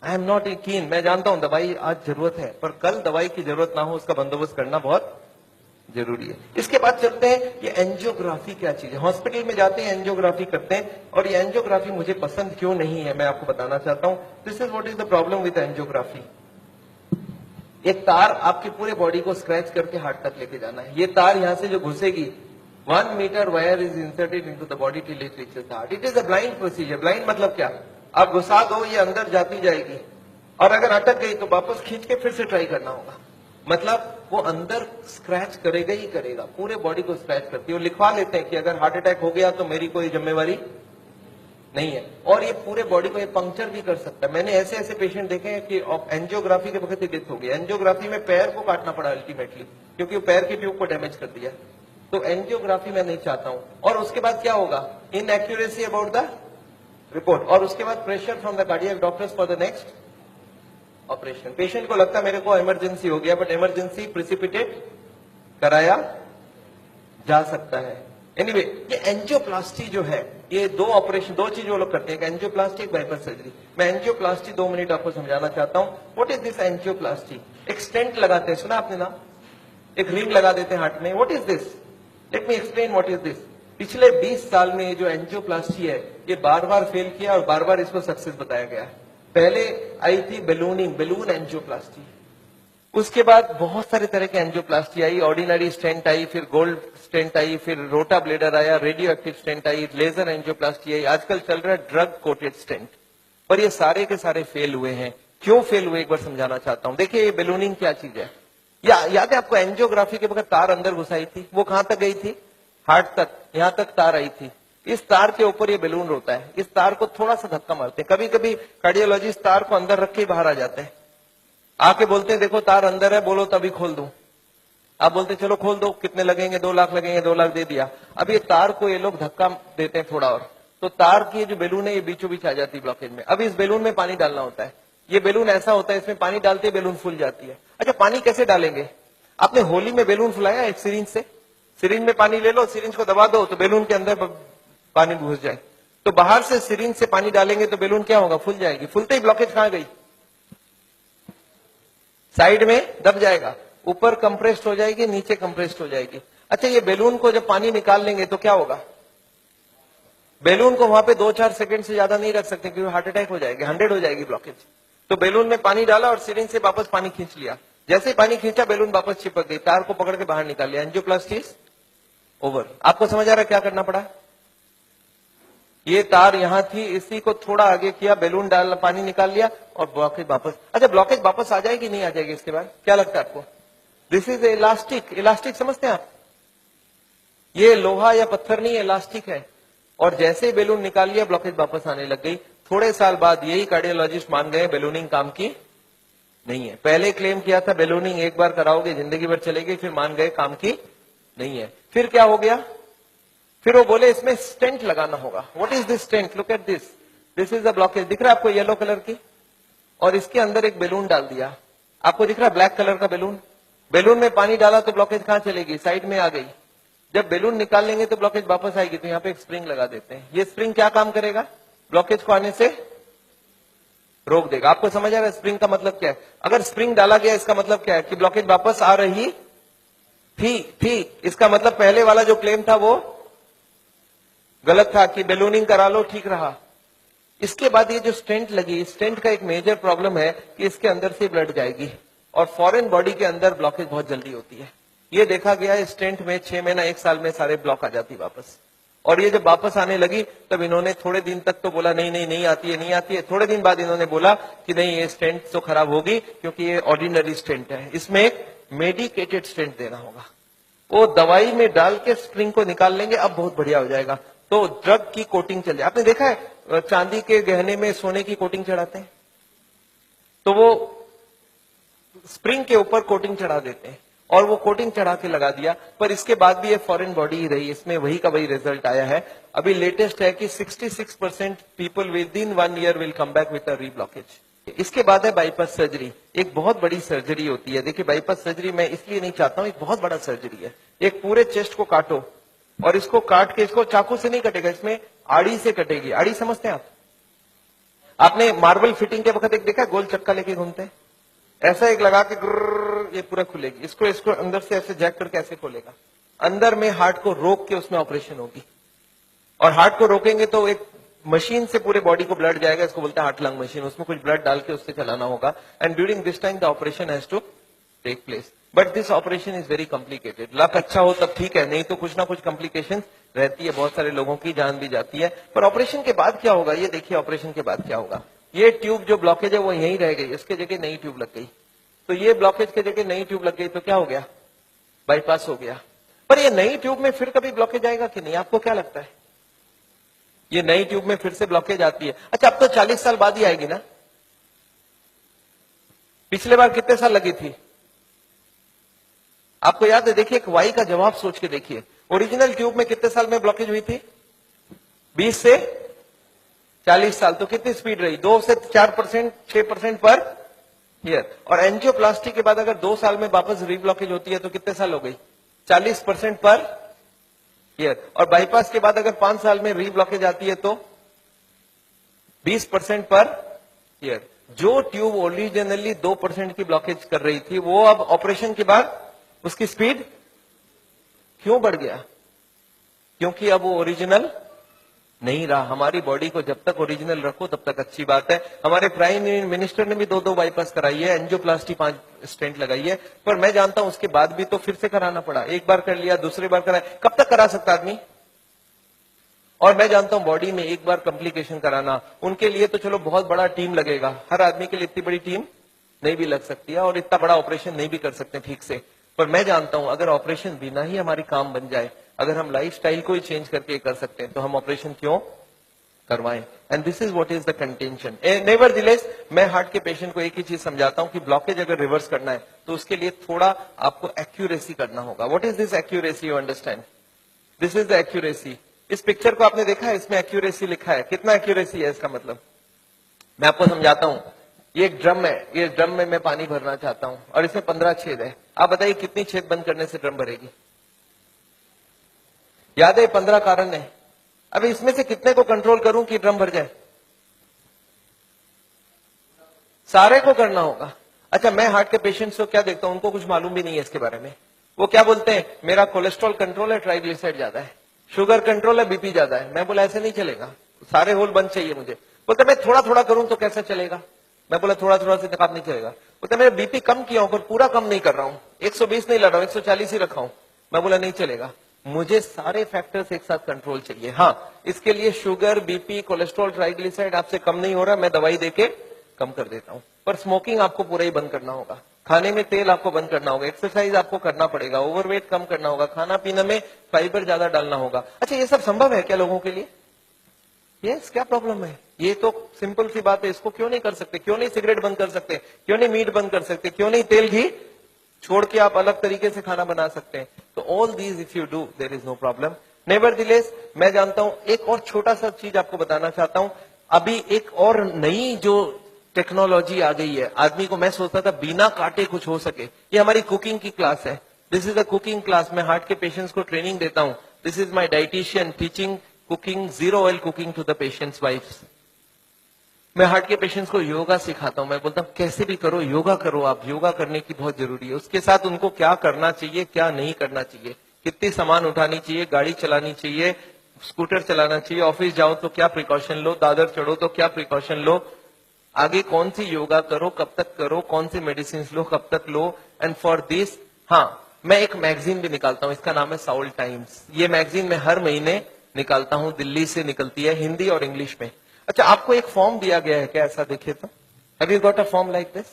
आई एम नॉट कीन, मैं जानता हूं दवाई आज जरूरत है, पर कल दवाई की जरूरत ना हो, उसका बंदोबस्त करना बहुत जरूरी है। इसके बाद चलते हैं, ये एंजियोग्राफी क्या चीज है। हॉस्पिटल में जाते हैं, एंजियोग्राफी करते हैं, और ये एंजियोग्राफी मुझे पसंद क्यों नहीं है, मैं आपको बताना चाहता हूं। This is what is the problem with angiography. एक तार आपके पूरे बॉडी को स्क्रैच करके हार्ट तक लेके जाना है। ये तार यहां से जो घुसेगी, 1 metre wire is inserted into the body till it reaches the heart. It is a blind procedure. Blind मतलब क्या? आप घुसा दो, ये अंदर जाती जाएगी, और अगर अटक गई तो वापस खींच के फिर से ट्राई करना होगा। मतलब वो अंदर स्क्रैच करेगा ही करेगा, पूरे बॉडी को स्क्रैच करती है। वो लिखवा लेते हैं कि अगर हार्ट अटैक हो गया तो मेरी कोई जिम्मेवारी नहीं है, और ये पूरे बॉडी को ये पंक्चर भी कर सकता है। मैंने ऐसे ऐसे पेशेंट देखे हैं कि एंजियोग्राफी के वक्त ही डेथ हो गई। एंजियोग्राफी में पैर को काटना पड़ा अल्टीमेटली, क्योंकि वो पैर की ट्यूब को डैमेज कर दिया। तो एंजियोग्राफी मैं नहीं चाहता हूं। और उसके बाद क्या होगा? इनएक्यूरेसी अबाउट द रिपोर्ट, और उसके बाद pressure from the cardiac doctors for the next operation. Patient को लगता है मेरे को इमरजेंसी हो गया, बट इमरजेंसी प्रिसिपिटेट कराया जा सकता है। एनीवे, ये एंजियोप्लास्टी जो है, ये दो ऑपरेशन, दो चीज वो लोग करते हैं, एंजियोप्लास्टी, एक बाइपास सर्जरी। मैं एंजियोप्लास्टी 2 मिनट आपको समझाना चाहता हूं। What is this angioplasty? एक स्टेंट लगाते हैं, सुना आपने नाम? एक रिंग लगा देते हैं हार्ट में। What is this? Let me explain what is this. पिछले 20 साल में ये जो एंजियोप्लास्टी है, ये बार बार फेल किया और बार बार इसको सक्सेस बताया गया है। पहले आई थी बेलूनिंग, बेलून एंजियोप्लास्टी। उसके बाद बहुत सारे तरह के एंजियोप्लास्टी आई, ऑर्डिनरी स्टेंट आई, फिर गोल्ड स्टेंट आई, फिर रोटा ब्लेडर आया, रेडियो एक्टिव स्टेंट आई, लेजर एंजियोप्लास्टी आई, आजकल चल रहा है ड्रग कोटेड स्टेंट। पर ये सारे के सारे फेल हुए हैं। क्यों फेल हुए, एक बार समझाना चाहता हूं। देखिए, ये बेलूनिंग क्या चीज है? याद है आपको? एंजियोग्राफी के वक्त तार अंदर घुसाई थी, वो कहां तक गई थी? हार्ट तक, यहां तक तार आई थी। इस तार के ऊपर ये बेलून होता है। इस तार को थोड़ा सा धक्का मारते हैं। कभी कभी कार्डियोलॉजिस्ट तार को अंदर रख के बाहर आ जाते हैं, आके बोलते हैं देखो तार अंदर है, बोलो तभी खोल दूं। आप बोलते चलो खोल दो, कितने लगेंगे? 2 लाख लगेंगे। 2 लाख दे दिया। अब ये तार को ये लोग धक्का देते हैं थोड़ा और, तो तार की जो बेलून है ये बीचों बीच आ जाती है ब्लॉकेज में। अब इस बेलून में पानी डालना होता है। ये बेलून ऐसा होता है, इसमें पानी डालते बेलून फूल जाती है। अच्छा, पानी कैसे डालेंगे? आपने होली में बेलून फुलाया एक सिरिंज से? सिरिंज में पानी ले लो, सिरिंज को दबा दो तो बेलून के अंदर पानी घुस जाए। तो बाहर से सिरिंज से पानी डालेंगे तो बेलून क्या होगा? फूल जाएगी। फूलते ही ब्लॉकेज कहां गई? साइड में दब जाएगा, ऊपर कंप्रेस्ड हो जाएगी, नीचे कंप्रेस्ड हो जाएगी। अच्छा, ये बेलून को जब पानी निकाल लेंगे तो क्या होगा? बेलून को वहां पे 2-4 सेकंड से ज्यादा नहीं रख सकते, क्योंकि हार्ट अटैक हो जाएगी, 100 हो जाएगी ब्लॉकेज। तो बेलून में पानी डाला और सिरिंज से वापस पानी खींच लिया। जैसे ही पानी खींचा, बेलून वापस चिपक गई, तार को पकड़ के बाहर निकाल लिया। Angioplasty over. आपको समझ आ रहा है क्या करना पड़ा? ये तार यहां थी, इसी को थोड़ा आगे किया, बेलून डाल, पानी निकाल लिया और ब्लॉकेज वापस। अच्छा, ब्लॉकेज वापस आ जाएगी नहीं आ जाएगी इसके बाद? क्या लगता है आपको? This is elastic. इलास्टिक समझते हैं आप? ये लोहा या पत्थर नहीं, इलास्टिक है। और जैसे ही बेलून निकाल लिया, ब्लॉकेज वापस आने लग गई। थोड़े साल बाद यही कार्डियोलॉजिस्ट मान गए बेलूनिंग काम की नहीं है। पहले क्लेम किया था बेलूनिंग एक बार कराओगे जिंदगी भर चलेगी, फिर मान गए काम की नहीं है। फिर क्या हो गया? फिर वो बोले इसमें स्टेंट लगाना होगा। What is this stent? Look at this, this is the blockage. दिख रहा है आपको येलो कलर की? और इसके अंदर एक बेलून डाल दिया। आपको दिख रहा है ब्लैक कलर का बेलून? बेलून में पानी डाला तो ब्लॉकेज कहां चलेगी? साइड में आ गई। जब बेलून निकाल लेंगे तो ब्लॉकेज वापस आएगी, तो यहाँ पे एक स्प्रिंग लगा देते हैं। ये स्प्रिंग क्या काम करेगा? ब्लॉकेज को आने से रोक देगा। आपको समझ आ रहा है स्प्रिंग का मतलब क्या है? अगर स्प्रिंग डाला गया, इसका मतलब क्या है कि ब्लॉकेज वापस आ रही थी। इसका मतलब पहले वाला जो क्लेम था वो गलत था कि बैलूनिंग करा लो ठीक रहा। इसके बाद ये जो स्टेंट लगी, स्टेंट का एक मेजर प्रॉब्लम है कि इसके अंदर से ब्लड जाएगी और फॉरेन बॉडी के अंदर ब्लॉकेज बहुत जल्दी होती है। ये देखा गया है स्टेंट में 6 महीना 1 साल में सारे ब्लॉक आ जाती वापस। और ये जब वापस आने लगी तब इन्होंने थोड़े दिन तक तो बोला नहीं आती है। थोड़े दिन बाद इन्होंने बोला कि नहीं ये स्टेंट तो खराब होगी क्योंकि ये ऑर्डिनरी स्टेंट है, इसमें एक मेडिकेटेड स्टेंट देना होगा। वो दवाई में डाल के स्प्रिंग को निकाल लेंगे, अब बहुत बढ़िया हो जाएगा। तो ड्रग की कोटिंग चल जाए। आपने देखा है चांदी के गहने में सोने की कोटिंग चढ़ाते हैं, तो वो स्प्रिंग के ऊपर कोटिंग चढ़ा देते हैं और वो कोटिंग चढ़ा के लगा दिया, पर इसके बाद भी ये फॉरेन बॉडी ही रही, इसमें वही का वही रिजल्ट आया है। अभी लेटेस्ट है कि 66% people with in 1 year will come back with a reblockage. इसके बाद है बाईपास सर्जरी। एक बहुत बड़ी सर्जरी होती है। देखिए बाईपास सर्जरी मैं इसलिए नहीं चाहता हूं, एक बहुत बड़ा सर्जरी है। एक पूरे चेस्ट को काटो और इसको काट के, इसको चाकू से नहीं कटेगा, इसमें आड़ी से कटेगी। आड़ी समझते हैं आप? आपने मार्बल फिटिंग के वक्त एक देखा गोल चक्का लेके घूमते हैं, ऐसा एक लगा के ये पूरा खुलेगी। इसको अंदर से ऐसे जैक करके ऐसे खोलेगा, अंदर में हार्ट को रोक के उसमें ऑपरेशन होगी। और हार्ट को रोकेंगे तो एक मशीन से पूरे बॉडी को ब्लड जाएगा, इसको बोलते हैं हार्ट लंग मशीन। उसमें कुछ ब्लड डाल के उससे चलाना होगा and during this time the operation has to take place. But this operation is very complicated. Luck अच्छा हो तब ठीक है, नहीं तो कुछ ना कुछ कॉम्प्लिकेशन रहती है, बहुत सारे लोगों की जान भी जाती है। पर ऑपरेशन के बाद क्या होगा ये देखिए, ऑपरेशन के बाद क्या होगा। ये ट्यूब जो ब्लॉकेज है वो यहीं रह गई, इसके जगह नई ट्यूब लग गई। तो ये ब्लॉकेज के जगह नई ट्यूब लग गई तो क्या हो गया, बाईपास हो गया। पर ये नई ट्यूब में फिर कभी ब्लॉकेज आएगा कि नहीं, आपको क्या लगता है? ये नई ट्यूब में फिर से ब्लॉकेज आती है। अच्छा अब तो 40 साल बाद ही आएगी ना, पिछले बार कितने साल लगी थी आपको याद है? देखिए एक वाई का जवाब सोच के देखिए, ओरिजिनल ट्यूब में कितने साल में ब्लॉकेज हुई थी? 20 से 40 साल। तो कितनी स्पीड रही? 2 से 4%, 6% पर ईयर। और एंजियोप्लास्टी के बाद अगर 2 साल में वापस रीब्लॉकेज होती है तो कितने साल हो गई? 40% पर ईयर। और बाईपास के बाद अगर 5 साल में रीब्लॉकेज आती है तो 20% पर ईयर। जो ट्यूब ओरिजिनली 2% की ब्लॉकेज कर रही थी वो अब ऑपरेशन के बाद उसकी स्पीड क्यों बढ़ गया? क्योंकि अब वो ओरिजिनल नहीं रहा। हमारी बॉडी को जब तक ओरिजिनल रखो तब तक अच्छी बात है। हमारे प्राइम मिनिस्टर ने भी 2 बाईपास कराई है, एंजियोप्लास्टी 5 स्टेंट लगाई है, पर मैं जानता हूं उसके बाद भी तो फिर से कराना पड़ा। एक बार कर लिया, दूसरी बार कराया, कब तक करा सकता आदमी? और मैं जानता हूं बॉडी में एक बार कॉम्प्लिकेशन कराना, उनके लिए तो चलो बहुत बड़ा टीम लगेगा। हर आदमी के लिए इतनी बड़ी टीम नहीं भी लग सकती है और इतना बड़ा ऑपरेशन नहीं भी कर सकते ठीक से। पर मैं जानता हूं अगर ऑपरेशन बिना ही हमारी काम बन जाए, अगर हम लाइफस्टाइल को ही चेंज करके कर सकते हैं तो हम ऑपरेशन क्यों करवाएं? And this is what is the contention. Nevertheless मैं हार्ट के पेशेंट को एक ही चीज समझाता हूं कि ब्लॉकेज अगर रिवर्स करना है तो उसके लिए थोड़ा आपको एक्यूरेसी करना होगा। What is this accuracy? You understand? This is the accuracy. इस पिक्चर को आपने देखा है, इसमें एक्यूरेसी लिखा है। कितना एक्यूरेसी है इसका मतलब? मैं आपको समझाता हूं। ये एक ड्रम है, ये ड्रम में मैं पानी भरना चाहता हूं और इसमें 15 छेद है। आप बताइए कितनी छेद बंद करने से ड्रम भरेगी? याद है 15 कारण है। अब इसमें से कितने को कंट्रोल करूं कि ड्रम भर जाए? सारे को करना होगा। अच्छा मैं हार्ट के पेशेंट्स को क्या देखता हूं, उनको कुछ मालूम भी नहीं है इसके बारे में। वो क्या बोलते हैं, मेरा कोलेस्ट्रॉल कंट्रोल है, ट्राइग्लिसराइड ज्यादा है, शुगर कंट्रोल है, बीपी ज्यादा है। मैं बोला ऐसे नहीं चलेगा, सारे होल बंद चाहिए मुझे। बोलते मैं थोड़ा थोड़ा करूं तो कैसे चलेगा? मैं बोला थोड़ा थोड़ा से काम नहीं चलेगा। बोलते मैं बीपी कम किया हूं पर पूरा कम नहीं कर रहा हूं, 120 नहीं लड़ रहा हूं, 140 ही रखा हूं। मैं बोला नहीं चलेगा, मुझे सारे फैक्टर्स एक साथ कंट्रोल चाहिए। हाँ इसके लिए शुगर, बीपी, कोलेस्ट्रॉल, ट्राइग्लिसराइड आपसे कम नहीं हो रहा, मैं दवाई देके कम कर देता हूं। पर स्मोकिंग आपको पूरा ही बंद करना होगा, खाने में तेल आपको बंद करना होगा, एक्सरसाइज आपको करना पड़ेगा, ओवरवेट कम करना होगा, खाना पीने में फाइबर ज्यादा डालना होगा। अच्छा ये सब संभव है क्या लोगों के लिए? यस, क्या प्रॉब्लम है? ये तो सिंपल सी बात है, इसको क्यों नहीं कर सकते? क्यों नहीं सिगरेट बंद कर सकते? क्यों नहीं मीट बंद कर सकते? क्यों नहीं तेल घी छोड़ के आप अलग तरीके से खाना बना सकते हैं? तो all these if you do there is no problem. Nevertheless मैं जानता हूं, एक और छोटा सा चीज आपको बताना चाहता हूं। अभी एक और नई जो टेक्नोलॉजी आ गई है, आदमी को मैं सोचता था बिना काटे कुछ हो सके। ये हमारी कुकिंग की क्लास है, this is a cooking class. मैं हार्ट के पेशेंट्स को ट्रेनिंग देता हूं। This is my dietitian teaching cooking, 0 oil cooking to the patients' wives. मैं हार्ट के पेशेंट्स को योगा सिखाता हूं। मैं बोलता हूं कैसे भी करो, योगा करो, आप योगा करने की बहुत जरूरी है। उसके साथ उनको क्या करना चाहिए, क्या नहीं करना चाहिए, कितनी सामान उठानी चाहिए, गाड़ी चलानी चाहिए, स्कूटर चलाना चाहिए, ऑफिस जाओ तो क्या प्रिकॉशन लो, दादर चढ़ो तो क्या प्रिकॉशन लो, आगे कौन सी योगा करो, कब तक करो, कौन सी मेडिसिन लो, कब तक लो। एंड फॉर दिस, हाँ, मैं एक मैगजीन भी निकालता हूं, इसका नाम है साउल टाइम्स। ये मैगजीन मैं हर महीने निकालता हूं, दिल्ली से निकलती है, हिंदी और इंग्लिश में। अच्छा, आपको एक फॉर्म दिया गया है क्या, ऐसा देखिए तो, have you got a form like this?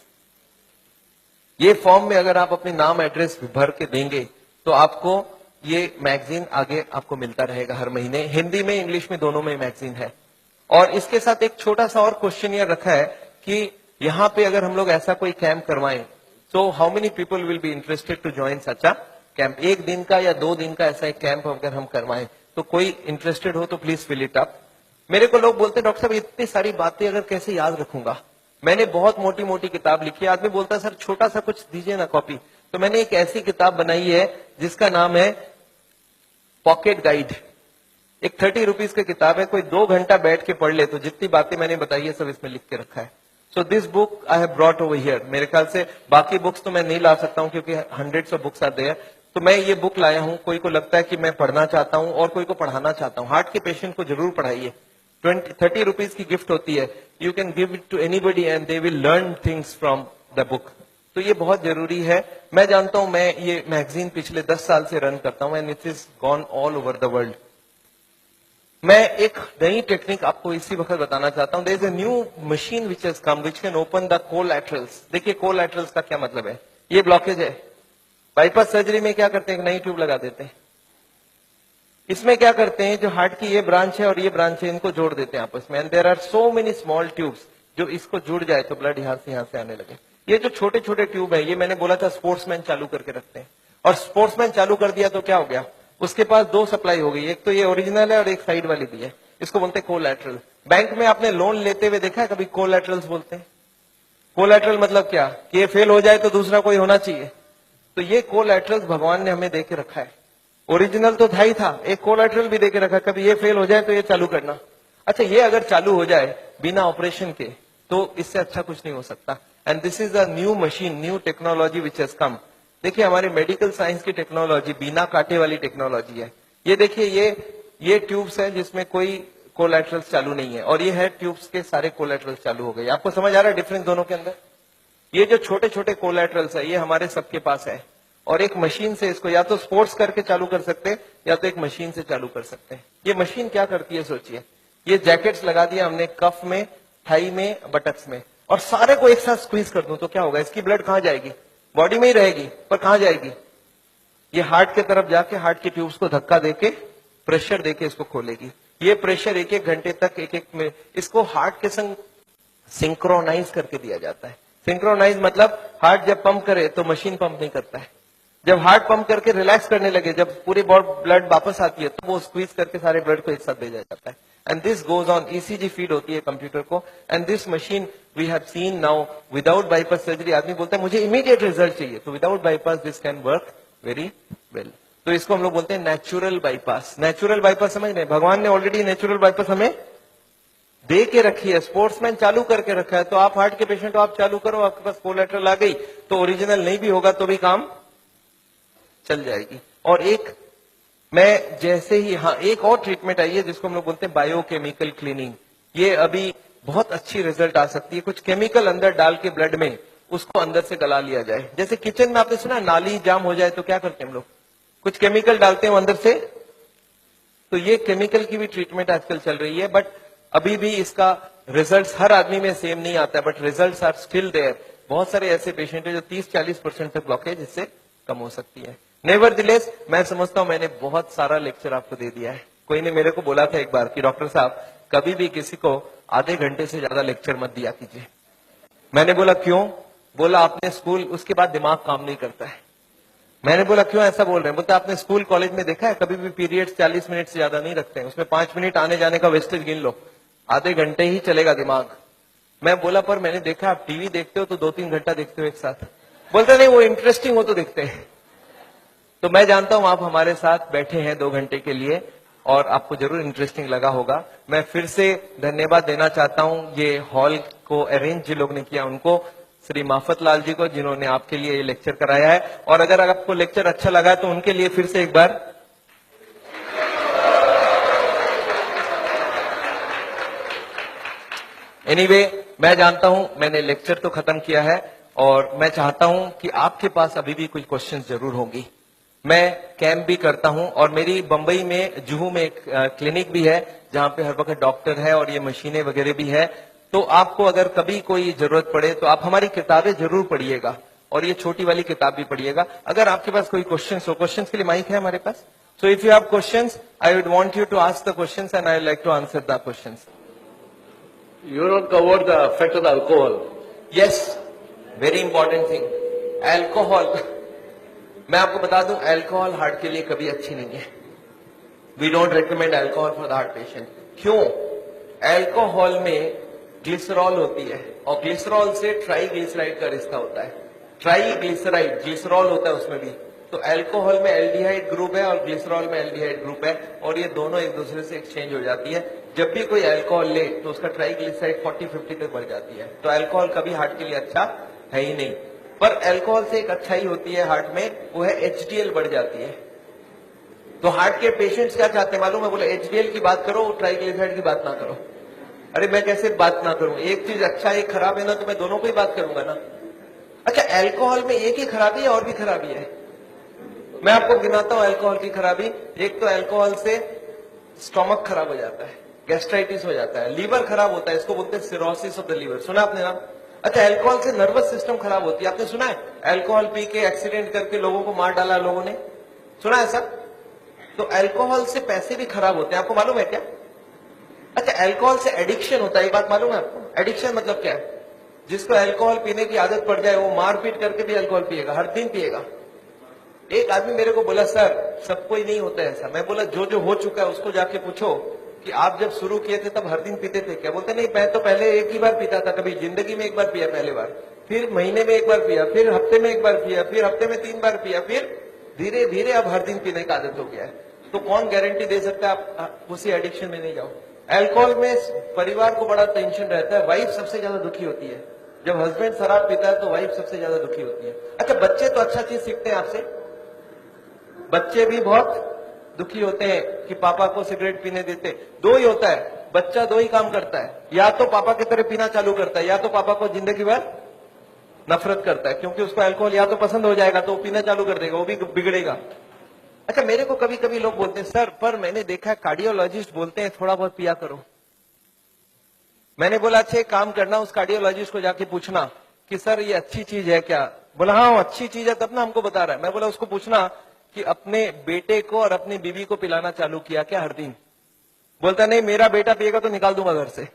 ये फॉर्म में अगर आप अपने नाम एड्रेस भर के देंगे तो आपको ये मैगजीन आगे आपको मिलता रहेगा हर महीने, हिंदी में इंग्लिश में दोनों में मैगजीन है। और इसके साथ एक छोटा सा और क्वेश्चन ये रखा है कि यहाँ पे अगर हम लोग ऐसा कोई कैंप करवाएं तो how many people will be interested to join such a camp. 1 दिन का या 2 दिन का ऐसा एक कैंप अगर हम करवाएं तो कोई इंटरेस्टेड हो तो प्लीज फिल इट अप। मेरे को लोग बोलते डॉक्टर साहब इतनी सारी बातें अगर कैसे याद रखूंगा, मैंने बहुत मोटी मोटी किताब लिखी है। आदमी बोलता है सर छोटा सा कुछ दीजिए ना कॉपी, तो मैंने एक ऐसी किताब बनाई है जिसका नाम है पॉकेट गाइड। एक 30 रुपीज की किताब है, कोई 2 घंटा बैठ के पढ़ ले तो जितनी बातें मैंने बताई है सब इसमें लिख के रखा है। So this book I have brought over here. मेरे ख्याल से बाकी बुक्स तो मैं नहीं ला सकता हूं क्योंकि hundreds of books are there, तो मैं ये बुक लाया हूं। कोई को लगता है कि मैं पढ़ना चाहता हूं और कोई को पढ़ाना चाहता हूं, हार्ट के पेशेंट को जरूर पढ़ाइए। 30 रुपीज की गिफ्ट होती है, you can give it to anybody and they will learn things from the book. तो ये बहुत जरूरी है। मैं जानता हूं, मैं ये मैगजीन पिछले 10 साल से रन करता हूं and it is gone all over the world. मैं एक नई टेक्निक आपको इसी वक्त बताना चाहता हूं। There is a new machine which has come which can open the collaterals. देखिए कोलैटरल्स का क्या मतलब है, ये ब्लॉकेज है। बाईपास सर्जरी में क्या करते हैं, एक नई ट्यूब लगा देते हैं। इसमें क्या करते हैं, जो हार्ट की ये ब्रांच है और ये ब्रांच है, इनको जोड़ देते हैं आपस में। And there are so many small tubes, जो इसको जुड़ जाए तो ब्लड यहां से आने लगे। ये जो छोटे छोटे ट्यूब है, ये मैंने बोला था स्पोर्ट्समैन चालू करके रखते हैं, और स्पोर्ट्समैन चालू कर दिया तो क्या हो गया, उसके पास 2 सप्लाई हो गई, एक तो ये ओरिजिनल है और एक साइड वाली भी है। इसको बोलते हैं कोलैटरल। बैंक में आपने लोन लेते हुए देखा है कभी, कोलैटरल्स बोलते हैं। कोलैटरल मतलब क्या, कि ये फेल हो जाए तो दूसरा कोई होना चाहिए। तो ये कोलैटरल्स भगवान ने हमें दे के रखा है। ओरिजिनल तो था ही था, एक कोलैटरल भी देके रखा, कभी ये फेल हो जाए तो ये चालू करना। अच्छा, ये अगर चालू हो जाए बिना ऑपरेशन के तो इससे अच्छा कुछ नहीं हो सकता। And this is a new machine, new technology which has कम। देखिए हमारे मेडिकल साइंस की टेक्नोलॉजी बिना कांटे वाली टेक्नोलॉजी है। ये देखिए ये ट्यूब्स है जिसमें कोई कोलैटरल्स चालू नहीं है, और ये है ट्यूब्स के सारे कोलैटरल्स चालू हो गए। आपको समझ आ रहा है डिफरेंस दोनों के अंदर? ये जो छोटे छोटे कोलैटरल्स है ये हमारे सबके पास है, और एक मशीन से इसको या तो स्पोर्ट्स करके चालू कर सकते हैं या तो एक मशीन से चालू कर सकते हैं। ये मशीन क्या करती है सोचिए, ये जैकेट्स लगा दिया हमने कफ में, थाई में, बटक्स में, और सारे को एक साथ स्क्वीज कर दूं तो क्या होगा, इसकी ब्लड कहां जाएगी, बॉडी में ही रहेगी पर कहां जाएगी, ये हार्ट के तरफ जाके हार्ट की ट्यूब्स को धक्का देके प्रेशर देके इसको खोलेगी। ये प्रेशर 1-1 घंटे तक एक में इसको हार्ट के संग सिंक्रोनाइज करके दिया जाता है। सिंक्रोनाइज मतलब हार्ट जब पंप करे तो मशीन पंप नहीं करता है, जब हार्ट पंप करके रिलैक्स करने लगे, जब पूरी ब्लड वापस आती है तो वो स्क्वीज करके सारे ब्लड को एक साथ भेजा जाता है। And this goes on, ECG feed होती है कंप्यूटर को। And this machine we have seen now without bypass surgery. आदमी बोलता है मुझे इमीडिएट रिजल्ट चाहिए, तो without bypass this can work very well. तो इसको हम लोग बोलते हैं नेचुरल बाईपास। नेचुरल बाईपास समझ रहे हैं, भगवान ने ऑलरेडी नेचुरल बाईपास हमें दे के रखी है, स्पोर्ट्समैन चालू करके रखा है। तो आप हार्ट के पेशेंट हो, आप चालू करो, आपके पास कोलैटरल आ गई तो ओरिजिनल नहीं भी होगा तो भी काम चल जाएगी। और एक मैं जैसे ही, हाँ, एक और ट्रीटमेंट आई है जिसको हम लोग बोलते हैं बायोकेमिकल क्लीनिंग। ये अभी बहुत अच्छी रिजल्ट आ सकती है। कुछ केमिकल अंदर डाल के ब्लड में उसको अंदर से गला लिया जाए। जैसे किचन में आपने सुना नाली जाम हो जाए तो क्या करते हैं हम लोग, कुछ केमिकल डालते हैं अंदर से। तो ये केमिकल की भी ट्रीटमेंट आजकल चल रही है, बट अभी भी इसका रिजल्ट्स हर आदमी में सेम नहीं आता है, but results are still there. बहुत सारे ऐसे पेशेंट है जो 30-40% तक ब्लॉकेज इससे कम हो सकती है। नेवरदिलेस मैं समझता हूं मैंने बहुत सारा लेक्चर आपको दे दिया है। कोई ने मेरे को बोला था एक बार कि डॉक्टर साहब कभी भी किसी को आधे घंटे से ज्यादा लेक्चर मत दिया कीजिए। मैंने बोला क्यों? बोला आपने स्कूल, उसके बाद दिमाग काम नहीं करता है। मैंने बोला क्यों ऐसा बोल रहे हैं? बोलते आपने स्कूल कॉलेज में देखा है कभी भी पीरियड्स 40 मिनट से ज्यादा नहीं रखते हैं, उसमें 5 मिनट आने जाने का वेस्टेज गिन लो, आधे घंटे ही चलेगा दिमाग। मैं बोला पर मैंने देखा आप टीवी देखते हो तो 2-3 घंटा देखते हो एक साथ। बोलते नहीं वो इंटरेस्टिंग हो तो देखते हैं। तो मैं जानता हूं आप हमारे साथ बैठे हैं 2 घंटे के लिए, और आपको जरूर इंटरेस्टिंग लगा होगा। मैं फिर से धन्यवाद देना चाहता हूं ये हॉल को अरेंज जिन लोग ने किया उनको, श्री माफत लाल जी को जिन्होंने आपके लिए ये लेक्चर कराया है। और अगर आपको लेक्चर अच्छा लगा तो उनके लिए फिर से एक बार एनीवे मैं जानता हूं मैंने लेक्चर तो खत्म किया है और मैं चाहता हूं कि आपके पास अभी भी कुछ क्वेश्चंस जरूर होंगी। मैं कैंप भी करता हूं और मेरी बंबई में जुहू में एक क्लिनिक भी है जहां पे हर वक्त डॉक्टर है और ये मशीनें वगैरह भी है। तो आपको अगर कभी कोई जरूरत पड़े तो आप हमारी किताबें जरूर पढ़िएगा और ये छोटी वाली किताब भी पढ़िएगा। अगर आपके पास कोई क्वेश्चंस हो, क्वेश्चंस के लिए माइक है हमारे पास, so if you have questions I would want you to ask the questions and I would like to answer the questions. You don't cover the effect of the alcohol. Yes, very important thing. Alcohol. मैं आपको बता दूं अल्कोहल हार्ट के लिए कभी अच्छी नहीं है। We don't recommend alcohol for the heart patient. क्यों? अल्कोहल में ग्लिसरॉल होती है और ग्लिसरॉल से ट्राईग्लिसराइड का रिश्ता होता है। ट्राईग्लिसराइड ग्लिसरॉल होता है उसमें भी। तो अल्कोहल में एल्डिहाइड ग्रुप है और ग्लिसरॉल में एल्डिहाइड ग्रुप है और ये दोनों एक दूसरे से एक्सचेंज हो जाती है। जब भी कोई अल्कोहल ले तो उसका ट्राईग्लिसराइड 40-50 तक बढ़ जाती है। तो अल्कोहल कभी हार्ट के लिए अच्छा है ही नहीं। पर अल्कोहल से एक अच्छाई होती है हार्ट में, वो है एचडीएल बढ़ जाती है। तो हार्ट के पेशेंट्स क्या चाहते हैं मालूम है? बोले एचडीएल की बात करो, ट्राईग्लिसराइड की बात ना करो। अरे मैं कैसे बात ना करूं? एक चीज अच्छा एक खराब है ना, तो मैं दोनों को ही बात करूंगा ना। अच्छा अल्कोहल में एक ही खराबी है और भी खराबी है। मैं आपको गिनाता हूं अल्कोहल की खराबी। एक तो अल्कोहल से स्टोमक खराब हो जाता है, गैस्ट्राइटिस हो जाता है, लीवर खराब होता है, इसको बोलते हैं सिरोसिस ऑफ द लीवर। सुना आपने नाम? अच्छा अल्कोहल से नर्वस सिस्टम खराब होती है, आपने सुना है? अल्कोहल पी के एक्सीडेंट करके लोगों को मार डाला लोगों ने, सुना है सब? तो अल्कोहल से पैसे भी खराब होते हैं, आपको मालूम है क्या? अच्छा अल्कोहल से एडिक्शन होता है, ये बात मालूम है आपको? एडिक्शन मतलब क्या है? जिसको अल्कोहल पीने की आदत पड़ जाए वो मारपीट करके भी अल्कोहल पिएगा, हर दिन पिएगा। एक आदमी मेरे को बोला सर सबको ही नहीं होता है ऐसा। मैं बोला जो जो हो चुका है उसको जाके पूछो कि आप जब शुरू किए थे तब हर दिन पीते थे क्या? बोलते नहीं मैं तो पहले एक ही बार पीता था, कभी जिंदगी में एक बार पिया पहले बार, फिर महीने में एक बार पिया, फिर हफ्ते में एक बार पिया, फिर हफ्ते में 3 बार पिया, फिर धीरे धीरे अब हर दिन पीने का आदत हो गया है। तो कौन गारंटी दे सकता है आप उसी एडिक्शन में नहीं जाओ? अल्कोहल में परिवार को बड़ा टेंशन रहता है, वाइफ सबसे ज्यादा दुखी होती है। जब हस्बैंड शराब पीता है तो वाइफ सबसे ज्यादा दुखी होती है। अच्छा बच्चे तो अच्छा चीज सीखते हैं आपसे, बच्चे भी बहुत दुखी होते हैं कि पापा को सिगरेट पीने देते। दो ही होता है, बच्चा दो ही काम करता है, या तो पापा की तरह पीना चालू करता है या तो पापा को जिंदगी भर नफरत करता है, क्योंकि उसको अल्कोहल या तो पसंद हो जाएगा तो वो पीना चालू कर देगा, वो भी बिगड़ेगा। अच्छा मेरे को कभी कभी लोग बोलते हैं सर पर मैंने देखा है कार्डियोलॉजिस्ट बोलते हैं थोड़ा बहुत पिया करो। मैंने बोला अच्छा एक काम करना, उस कार्डियोलॉजिस्ट को जाके पूछना कि सर ये अच्छी चीज है क्या? बोला हाँ अच्छी चीज है तब ना हमको बता रहा है। मैं बोला उसको पूछना कि अपने बेटे को और अपनी बीवी को पिलाना चालू किया क्या हर दिन? बोलता नहीं मेरा बेटा पिएगा तो निकाल दूंगा घर से।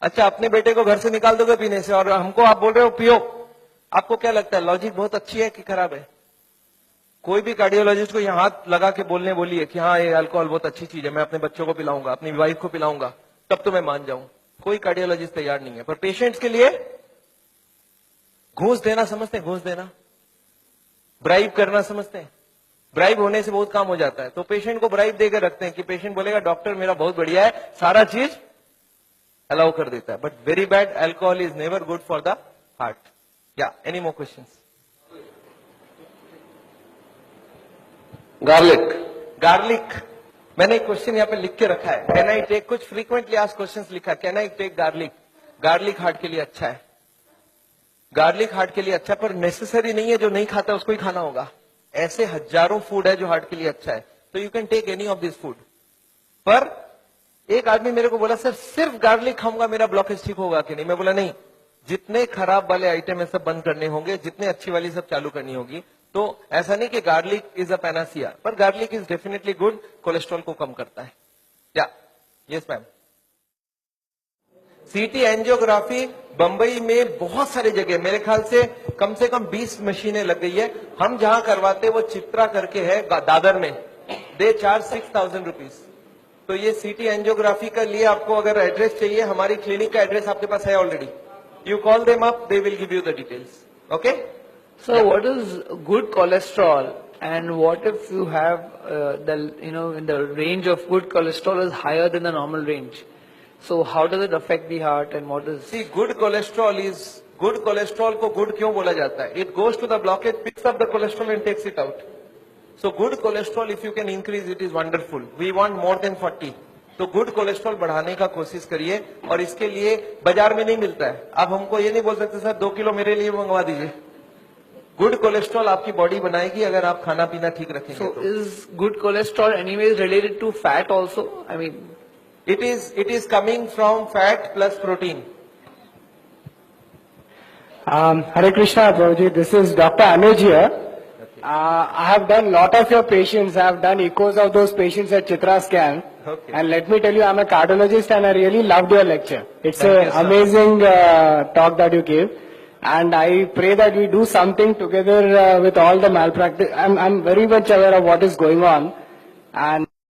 अच्छा अपने बेटे को घर से निकाल दोगे पीने से और हमको आप बोल रहे हो पियो? आपको क्या लगता है लॉजिक बहुत अच्छी है कि खराब है? कोई भी कार्डियोलॉजिस्ट को यहाँ हाथ लगा के बोलने बोलिए कि हाँ ये अल्कोहल बहुत अच्छी चीज है, मैं अपने बच्चों को पिलाऊंगा, अपनी वाइफ को पिलाऊंगा, तब तो मैं मान जाऊं। कोई कार्डियोलॉजिस्ट तैयार नहीं है। पर पेशेंट्स के लिए घूस देना समझते हैं? घूस देना, ब्राइब करना समझते हैं? ब्राइब होने से बहुत काम हो जाता है। तो पेशेंट को ब्राइब देकर रखते हैं कि पेशेंट बोलेगा डॉक्टर मेरा बहुत बढ़िया है, सारा चीज अलाउ कर देता है। But very bad, alcohol is never good for the heart. Yeah any more questions? Garlic मैंने एक क्वेश्चन यहाँ पे लिख के रखा है, कैन आई टेक, कुछ फ्रीक्वेंटली आस्क्ड क्वेश्चंस लिखा, can I take garlic? Garlic heart के लिए अच्छा है, गार्लिक हार्ट के लिए अच्छा, पर नेसेसरी नहीं है जो नहीं खाता उसको ही खाना होगा। ऐसे हजारों फूड है जो हार्ट के लिए अच्छा है, तो you can take any of this food. पर एक आदमी मेरे को बोला सर सिर्फ गार्लिक खाऊंगा मेरा ब्लॉकेज ठीक होगा कि नहीं? मैं बोला नहीं, जितने खराब वाले आइटम है सब बंद करने होंगे, जितने अच्छी वाली सब चालू करनी होगी। तो ऐसा नहीं कि गार्लिक इज अ पैनासिया, पर garlic is definitely good, cholesterol को कम करता है। Yeah yes ma'am. CT angiography Bombay में बहुत सारी जगह, मेरे ख्याल से कम 20 मशीनें लग गई है। हम जहां करवाते वो चित्रा करके है दादर में, दे चार्ज 6,000 रुपीज। तो ये सीटी एंजियोग्राफी का लिए आपको अगर एड्रेस चाहिए, हमारी क्लिनिक का एड्रेस आपके पास है already, you call them up, they will give you the details. Okay So what is good cholesterol And what if you have in the range of good cholesterol is higher than the normal range? So how does it affect the heart and what is? See, good cholesterol को good क्यों बोला जाता है? It goes to the blockage, picks up the cholesterol and takes it out. So good cholesterol, if you can increase, it is wonderful. We want more than 40. तो गुड कोलेस्ट्रॉल बढ़ाने का कोशिश करिए, और इसके लिए बाजार में नहीं मिलता है. आप हमको ये नहीं बोल सकते सर 2 किलो मेरे लिए मंगवा दीजिए. गुड कोलेस्ट्रॉल आपकी बॉडी बनाएगी अगर आप खाना पीना ठीक रखेंगे. So is good cholesterol anyways related to fat also? I mean, it is coming from fat plus protein. Hare Krishna, Prabhuji. This is Dr. Anuj here. I have done lot of your patients. I have done echoes of those patients at Chitra Scan. Okay. And let me tell you, I'm a cardiologist and I really loved your lecture. It's Thank you, an sir. amazing talk that you gave. And I pray that we do something together with all the malpractice. I'm very much aware of what is going on. And